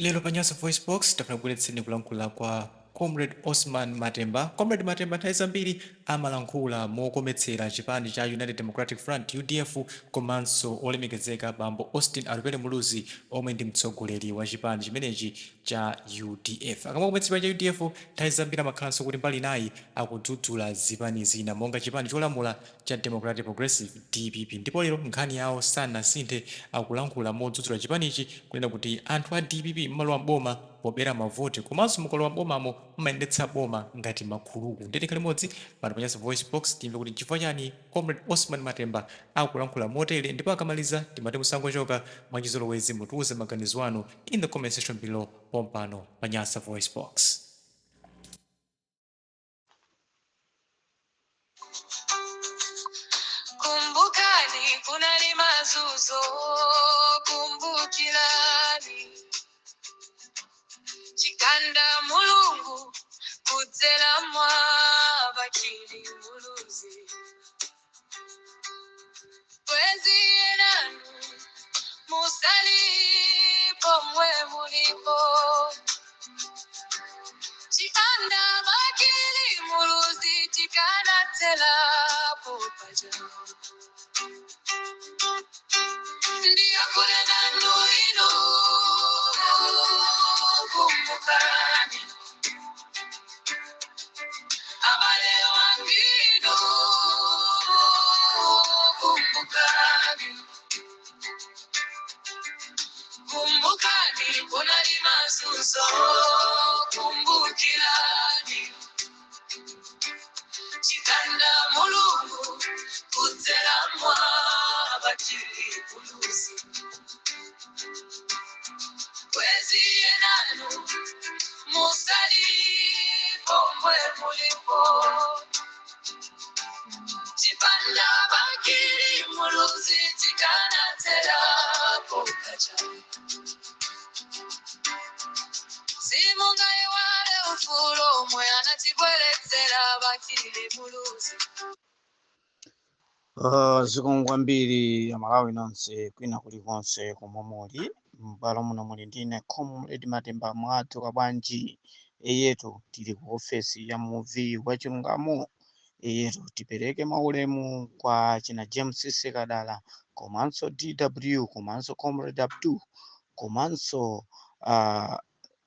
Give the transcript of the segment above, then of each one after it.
Lero panyasa voice box tafuna kulankhula kwa Comrade Osman Matemba. Comrade Matemba nthawi zambiri amalankhula mokometsera chipani cha United Democratic Front UDF komanso olemekezeka bambo Austin Alupele Muluzi omwe ndi mtsogoleri wa chipani chimenechi cha UDF. Akamakometsera cha UDF nthawi zambiri amakhalanso kuti mbali nayi akudzudzula zipani zina monga chipani cholamula cha Democratic Progressive DPP. Ndipo lero nkhani yawo sanasinthe akulankhula modzudzula chipanichi kunena kuti anthu a DPP mmalowa mboma pobera mavoti komanso mukalowa mbomamo mmayendetsa boma ngati makhuluku. Ndeti limodzi pano panyasa voice box timve kuti chifukwa chani Comrade Osman Matemba akulankhula motere, ndipo akamaliza timati musangochoka mwachizolowezi mutiuze maganizo anu in the comment section below pompano panyasa voice box. Kumbukani kunali mazuzo, kumbukilani chikanda mulungu kudzela mwa bakili muluzi kwezi enanu musalipo mwe mulipo chikanda bakili muluzi chikana telapo paja ndiyo kule nanu ino kumbukani amale wangino kumbukani kumbukani kunali mazuzo kumbukilani chikanda mulungu kudzela mwa bakili kuluzi kwezi enanu musalipo mwe mulipo chipanda bakili muluzi chikana telapo kacha simungai wale ufulo mwe anatibweletsera bakili muluzi. Zikomo kwambiri amalawi nonse kwina kulikonse komwe muli m'bwalo muno muli ndine Comrade Matemba mwadzuka bwanji. Eyetu tili ku ofesi ya muvi wa chilungamo. Eyetu tipereke maulemu kwa china James Sekadala komanso DW komanso Comrade Abdu komanso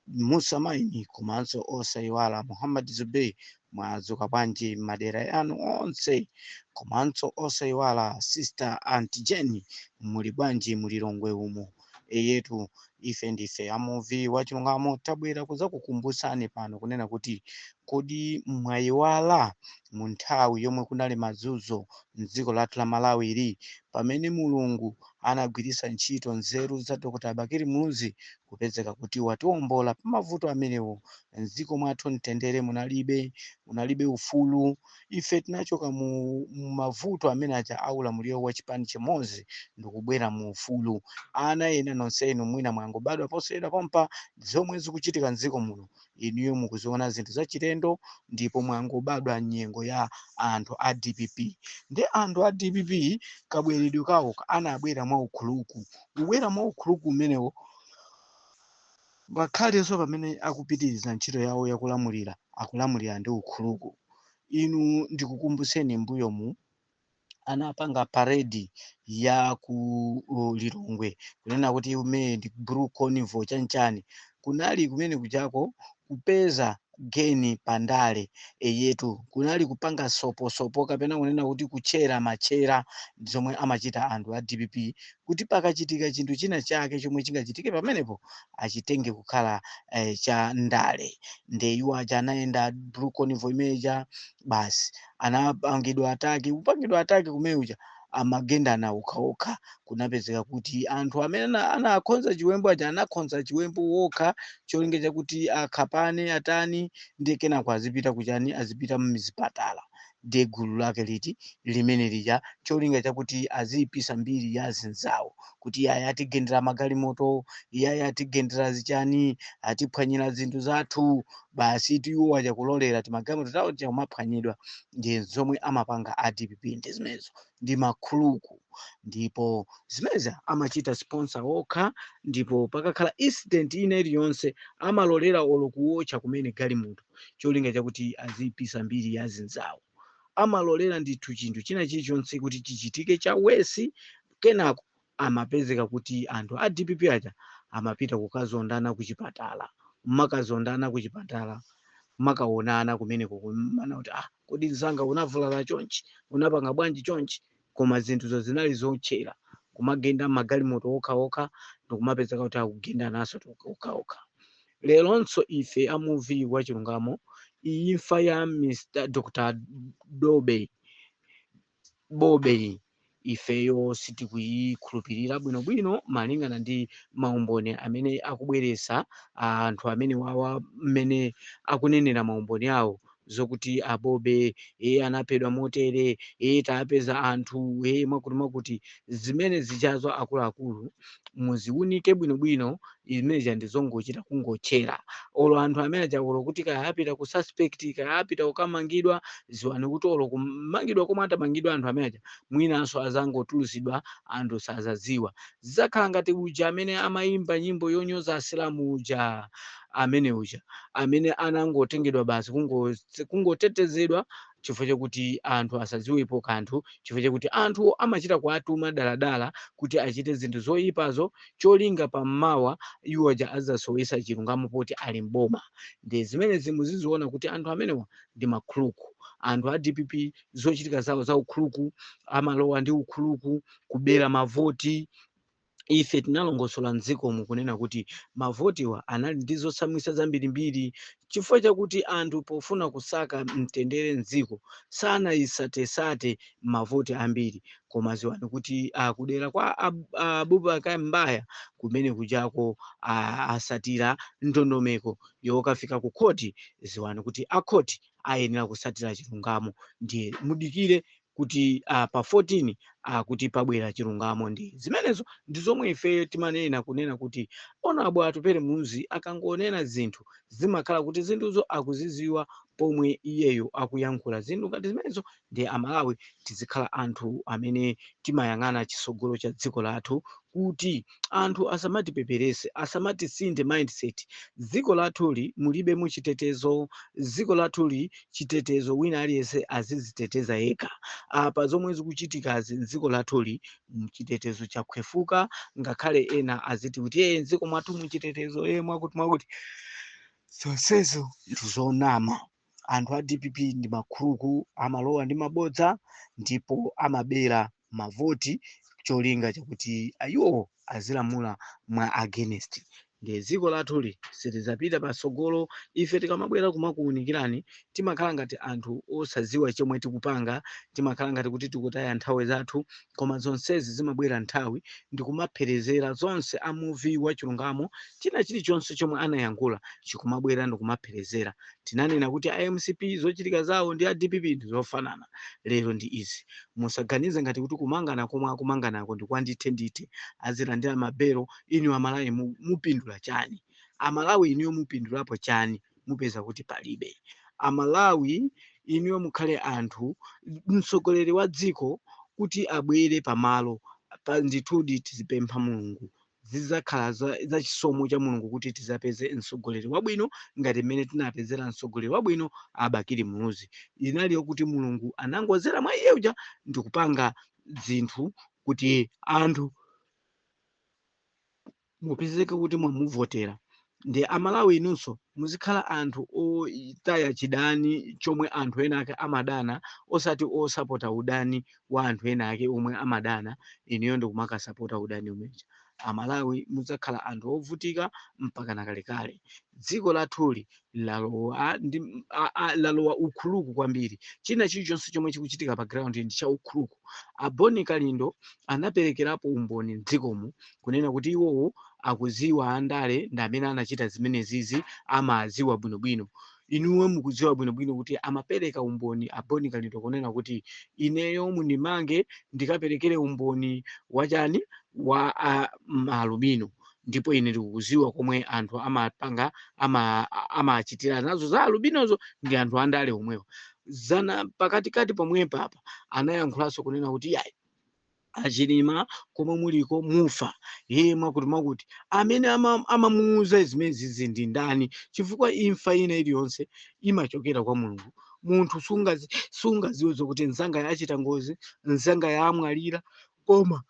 Musa Maini komanso osaiwala Muhammad Zubey. Mwadzuka bwanji madera yanu onse komanso osaiwala Sister Aunty Jenny muli bwanji mulilongwe umo. Eyetu ife ndife amuvi wa chilungamo tabwera kuza kukumbusani pano kunena kuti kodi mwayiwala mu nthawi yomwe kunali mazuzo mdziko lathu la Malawi ili pamene mulungu anagwiritsa ntchito nzeru za Dr. Bakili Muluzi kupezeka kuti watiwombola pamavuto amenewo mdziko mwathu mtendere munalibe ufulu. Ife tinachoka mu mavuto amene aja aulamuliro wa chipani chimodzi ndikubwera mu ufulu. Ana ena nonsenu mwina mwangobadwa posera pompa zomwe zikuchitika mdziko muno inuyo mukuziona zinthu zachilendo ndipo mwangobadwa nyengo ya anthu a DPP. Ndi anthu a DPP kabweredwe kawo anabwera mwa ukhuluku. Kubwera mwa ukhuluku umenewo bakhalenso pamene akupitiriza ntchito yawo akulamulira ndi ukhuluku. Inu ndikukumbuseni mbuyomu anapanga paredi ya ku Lilongwe kunena kuti umene ndi Blue Carnival chanchani kunali kumene kujako kupeza geni pandale. Eyetu kunali kupanga sopo kapena kunena kuti kuchera machera zomwe amachita anthu a DPP kuti pakachitika chinthu china chake chomwe chingachitike pamenepo achitenge kukhala cha ndale. Ndeyiwa aja anayenda Blue Carnival imeja basi anapangidwa ataki kumeuja amagenda na okha kunapezeka kuti anthu amene anakhonza chiwembu aja anakhonza chiwembu wokha cholinga kuti akhapane atani ndi kenako azipita kuchani azipita mzipatala. De gulu lake liti limene lija cholinga chakuti azipisa mbiri ya zinzawo kuti yaya atigendera magalimoto yaya atigendera zichani atiphwanyira zinthu zathu basi tiwo aja kulolera timagalimoto tawo timaphwanyidwa. Ndi zomwe amapanga a DPP ndi zimenezo ndi makhuluku. ndipo zimeza amachita sponsor okha, ndipo pakakhala incident ina iliyonse amalolera olo kuwotcha kumene galimoto cholinga chakuti azipisa mbiri ya zinzawo. Amalolera ndithu chinthu china chilichonse kuti chichitike cha wesi, kenako amapezeka kuti anthu a DPP aja amapita kukazondana kuchipatala. Makazondana kuchipatala makaonana kumeneko kumana kuti kodi nzanga unavulala chonchi, unapanga bwanji chonchi, koma zinthuzo zinali zotchera kumagenda magalimoto okha ndikumapezeka kuti akugenda naso okha. Leronso ife a movie wa Chilungamo, imfa ya Mr. Dr. Bobey ifeyo sitikuyikhulupirira bwinobwino malingana ndi maumboni amene akubweresa anthu amene wawa mmene akunenera maumboni awo zokuti Bobe anaphedwa motere, tapeza anthu mwakuti zimene zijazo akuluakulu muziunike bwinobwino. Imeneja ndizongochita kungotchera olo anthu amene ajakolo kuti kayapita ku suspect kayapita kukamangidwa ziwani kuti olo kumangidwa komwe atamangidwa anthu amene aja mwinanso azangotuluzidwa anthu sazaziwa. Zidzakhala ngati uja amene amayimba nyimbo yonyoza asilamu uja amene anangotengedwa basi kungotetezedwa chifukwa chakuti anthu asaziwepo kanthu, chifukwa chakuti anthu amachita kuatuma daladala kuti achite zinthu zoyipazo cholinga pammawa iwo aja azasowesa Chilungamo poti ali mboma. Ndi zimene muziziona kuti anthu amenewa ndi makhuluku. Anthu a DPP zochitika zawo za ukhuluku, amalowa ndi ukhuluku kubera mavoti. Ife tinalongosola mdziko mukunena kuti mavotiwa anali ndi zosamwisa zambirimbiri chifukwa chakuti anthu pofuna kusaka mtendere mdziko sanayisatesate mavoti ambiri, koma ziwani kuti kudera kwa Abubakar Mbaya kumene kujako asatira ndondomeko yokafika ku khoti. Ziwani kuti akhoti ayenera kusatira Chilungamo. Ndiye mudikire kuti pa 14 kuti pabwera Chilungamo. Ndi zimenezo ndi zomwe ife timanena kunena kuti onabwa atupere muzi akangonena zinthu zimakhala kuti zinthuzo akuziziwa pomwe iyeyo akuyankhula zinthu ngati zimenezo. Ndi Amalawi tizikhala anthu amene timayang'ana chisogolo cha dziko lathu kuti anthu asamatipeperese, asamatisinthe mindset. Dziko lathuli mulibe muchitetezo, dziko lathuli chitetezo wina aliyense aziziteteza yekha. Pa zomwe zikuchitikazi dziko lathuli mchitetezo chakhwefuka, ngakhale ena aziti kuti dziko mwathu muchitetezo mwakuti zonsezo ndizonama. Anthu a DPP ndi makhuluku, amalowa ndi mabodza ndipo amabera mavoti cholinga chakuti ayiwo azilamula mwa against. Ndi dziko lathuli silizapita pasogolo. Ife tikamabwera kumakuunikirani timakhala ngati anthu osaziwa chomwe tikupanga, timakhala ngati kuti tikutaya nthawi zathu, koma zonsezi zimabwera nthawi ndikumapherezera zonse a movie wa Chilungamo. China chilichonse chomwe anayankhula chikumabwera ndikumapherezera. Tinanena kuti MCP zochitika zawo ndi a DPP ndi zofanana. Lero ndi izi, musaganize ngati kuti kumangana komwe akumanganako ndi kwandithe azilandira mabelo. Inu Amalawi mupindula chani? Amalawi iniyo mupindulapo chani? Mupeza kuti palibe. Amalawi iniyo mukhale anthu, mtsogoleri wa dziko kuti abwere pamalo ndithudi tizipempha Mulungu. Zizakhala za chisomo cha Mulungu kuti tizapeze mtsogoleri wabwino ngati mmene tinapezera mtsogoleri wabwino Abakili Muluzi. Inaliyo kuti Mulungu anangozera mwa iye uja ndikupanga zinthu kuti anthu mupezeke kuti mwamuvotera. Ndi Amalawi inunso muzikhala anthu otaya chidani chomwe anthu ena ake amadana, osati osapota udani wa anthu ena ake omwe amadana. Iniyo ndikumakasapota udani umeja. Amalawi muzakhala anthu ovutika mpaka nakalekale. Dziko lathuli lalowa ukhuluku kwambiri. China chilichonse chomwe chikuchitika pa ground ndi cha ukhuluku. Boni Kalindo anaperekerapo umboni mdzikomu kunena kuti iwowo akuziwa andale ndi amene anachita zimenezizi, amaziwa bwinobwino. Inuwe mukuziwa bwinobwino kuti amapereka umboni Boni Kalindo kunena kuti ineyo mundimange ndikaperekere umboni wachani wa alubino. Ndipo ine ndikuziwa komwe anthu amapanga amachitira nazo za alubinozo ndi anthu andale omwewo. Zana pakatikati pomwe papa anayankhulanso kunena kuti yayi achilima komwe muliko mufa yemwe kuti amene amamuuza zimezi ndi ndani, chifukwa imfa ina iliyonse imachokera kwa Mulungu. Munthu sungaziwe zokuti nzanga yachita ngozi, nzanga yamwalira, koma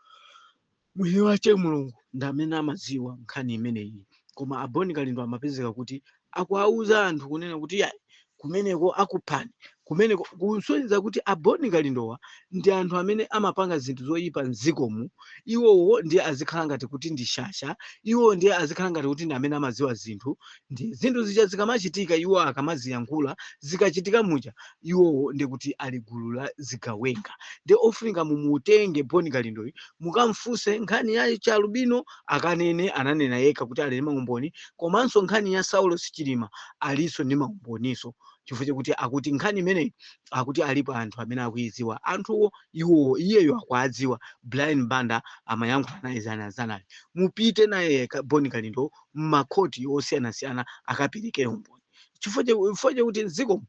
mwini wache Mulungu ndi amene amaziwa nkhani imeneyi. Koma aboni kalindo amapezeka kuti akuauza anthu kunena kuti yayi kumeneko akuphani, kumeneko kusonyeza kuti aboni kalindowa ndi anthu amene amapanga zinthu zoyipa mdzikomu. Iwowo ndiye azikhala ngati kuti ndi shasha, iwo ndiye azikhala ngati kuti ndi amene amaziwa zinthu. Ndi zinthu zija zikamachitika iwo akamaziyankhula, zikachitika muja iwowo ndi kuti ali gulu la zigawenga. Ndi ofunika mumutenge boni kalindoyi mukamfunse nkhani ya Chalubino akanene, ananena yekha kuti ali ndi maumboni, komanso nkhani ya Saulo Sichilima aliso ndi maumboniso, chifukwa chakuti akuti nkhani imeneyi akuti alipo anthu amene akuiziwa. Anthuwo iwowo iyeyo akwadziwa. Brian Banda amayankhula naye zanazanayo. Mupite naye boni kalindo m'makhoti osiyanasiyana akaperekere umboni. Chifukwa chakuti mdziko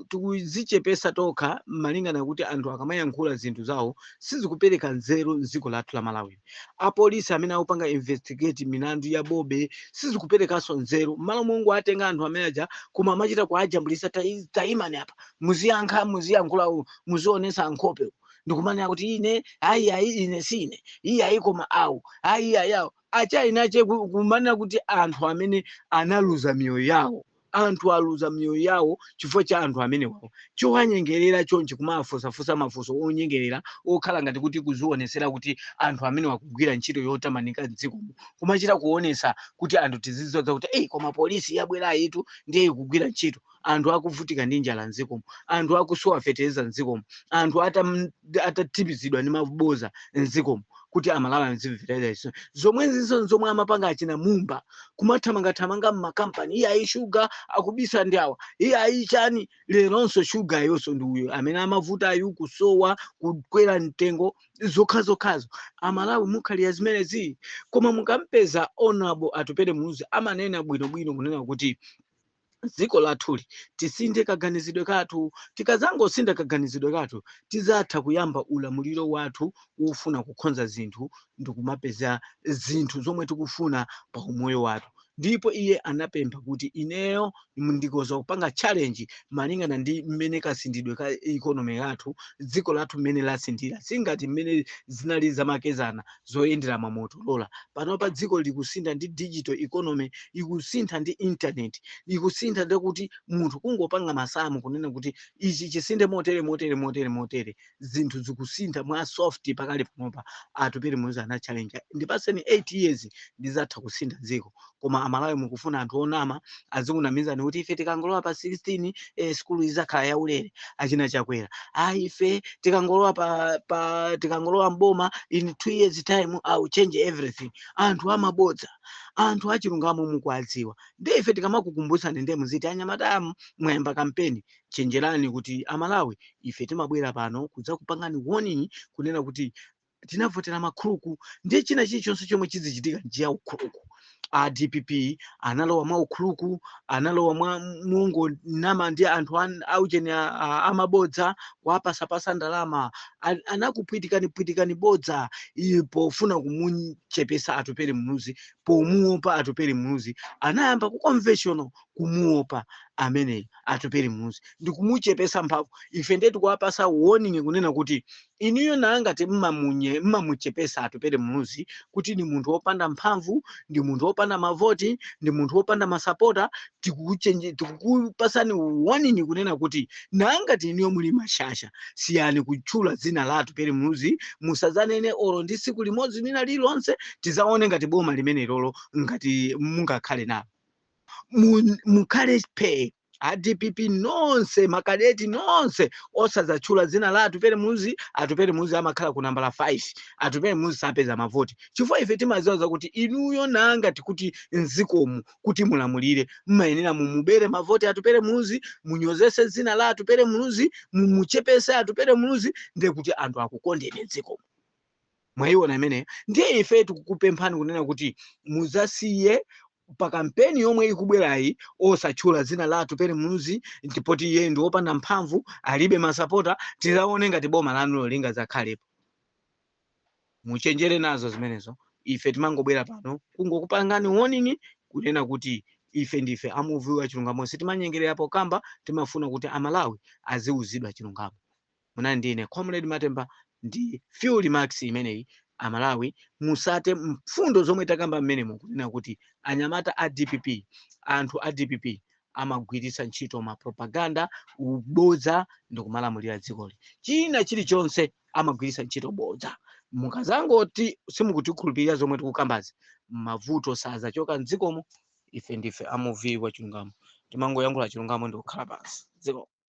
tikuzichepesa tokha malingana kuti anthu akamayankhula zinthu zawo sizikupereka nzeru mdziko lathu la Malawi. Apolisi amene akupanga investigate milandu ya Bobe sizikuperekanso nzeru. M'malo mongo atenga anthu amene aja koma amachita kuajambulisa taimani apa muziyankhula muzionesa nkhope ndikumanya kuti ine ine sine ayi koma awu awu acha inache kumana kuti anthu amene analuza miyoyo yawo, anthu aluza miyoyo yawo chifukwa cha anthu amene wawo chowanyengerera chonchi kumafusafusa mafuso onyengerera okhala ngati kuti kuzionesera kuti anthu amene wakugwira ntchito yotamanika mdziko kumachita kuonesa kuti anthu tizizoza kuti koma polisi yabwera itu ndiye ikugwira ntchito. Anthu akuvutika ndi njala mdziko, anthu akusowa fetereza mdziko, anthu atatipizidwa ndi maboza mdziko kuti Amalawi amzimvetera zomwezinso zomwe amapanga achina Mumba kumathamangathamanga m'makampani. Iye ayi shuga akubisa ndi awa, iye ayi chani leronso shuga yonso ndi uyo amene amavuta ayu kusowa kukwera mtengo zokhazokhazo. Amalawi mukhalira zimenezi. Koma mukampeza Honorable Atupele Muhoozi amanena bwinobwino kunena kuti dziko lathuli tisinthe kaganizidwe kathu. Tikazangosintha kaganizidwe kathu tizatha kuyamba ulamuliro wathu wofuna kukhonza zinthu ndikumapeza zinthu zomwe tikufuna pa umoyo wathu. Ndipo iye anapempha kuti ineyo ndikoza kupanga challenge malingana ndi mmene kasindidwe ka economy yathu, dziko lathu mmene lasindira, singati mmene zinali zamakezana zoyendera mamotolola. Pano pa dziko likusintha ndi digital economy, ikusintha ndi internet, ikusintha ndi kuti munthu kungopanga masamu kunena kuti ichi chisinde motere. Zinthu zikusintha mwa soft pakali panopa. Atupele Muhoozi ana challenge ndipaseni 8 years ndizatha kusintha dziko. Koma Amalawi mukufuna anthu onama azikunamiza kuti ife tikangolowa pa 16 skulu izakhala yaulere achina chakwera. Ife tikangolowa mboma in 2 years time I will change everything. Anthu amabodza, anthu achilungamo mukwadziwa. Ndi ife tikamakukumbutsa ndi muziti anyamata mwayamba kampeni chenjerani kuti Amalawi ife timabwera pano kudza kupangani warning kunena kuti tinavotera makhuluku. Ndiye china chilichonse chomwe chizichitika njiya ukhuluku. DPP analowa mwa ukhuluku, analowa mwa mungo nama ndi anthu aucheni amabodza kuapasapasa ndalama, anakupwitikani bodza pofuna kumuchepesa Atupele Muhoozi, pomuopa Atupele Muhoozi. Anayamba ku conventional kumuopa amene Atupele Muhoozi ndi kumuchepesa mphamvu. Ife ndetu kuapasa warning kunena kuti inuyo nangati mmamuchepesa Atupele Muhoozi kuti ni munthu wopanda mphamvu, ndi munthu wopanda mavoti, ndi munthu wopanda masapota. Tikukupasani warning kunena kuti nangati inuyo muli mashasha siyani kutchula dzina la Atupele Muhoozi, musazanene oro ndi siku limodzi lina lilonse tizaone ngati boma limene lolo ngati mungakhale nalo. Mukhale pe DPP nonse makadeti nonse osazatchula dzina la Atupele Muhoozi. Atupele Muhoozi amakhala ku nambala 5. Atupele Muhoozi sapeza mavoti chifukwa ife timaziwa kuti inuyo nangati kuti nzikomu kuti mulamulire mmayenera mumubere mavoti Atupele Muhoozi, munyozese dzina la Atupele Muhoozi, mumuchepese Atupele Muhoozi, ndiye kuti anthu akukondeni dzikomu. Mwayiona imene ndiye ife tikukupemphani kunena kuti muzasiye pa kampeni yomwe ikubwerayi osatchula dzina la Atupele Muhoozi, ndipoti iye ndi wopanda mphamvu, alibe masapota. Tizaone ngati boma lanu lingazakhalepo. muchenjere nazo zimenezo. Ife timangobwera pano kungokupangani warning kunena kuti ife ndife amuviwa chilungamo, sitimanyengerapo kamba timafuna kuti amalawi aziuzidwa chilungamo. Muna ndine Comrade Matemba ndi Fuel Max imeneyi. Amalawi musate mfundo zomwe takamba mmenemo kunena kuti anyamata a DPP, anthu a DPP amagwiritsa ntchito mapropaganda, ubodza ndikumalamulira dzikoli. China chilichonse amagwiritsa ntchito bodza. Mukazangoti simukutikhulupirira zomwe tikukambazi, mavuto sazachoka mdzikomo. Ife ndife amuviwa chilungamo, timangoyankhula chilungamo ndi kukhala pansi dziko.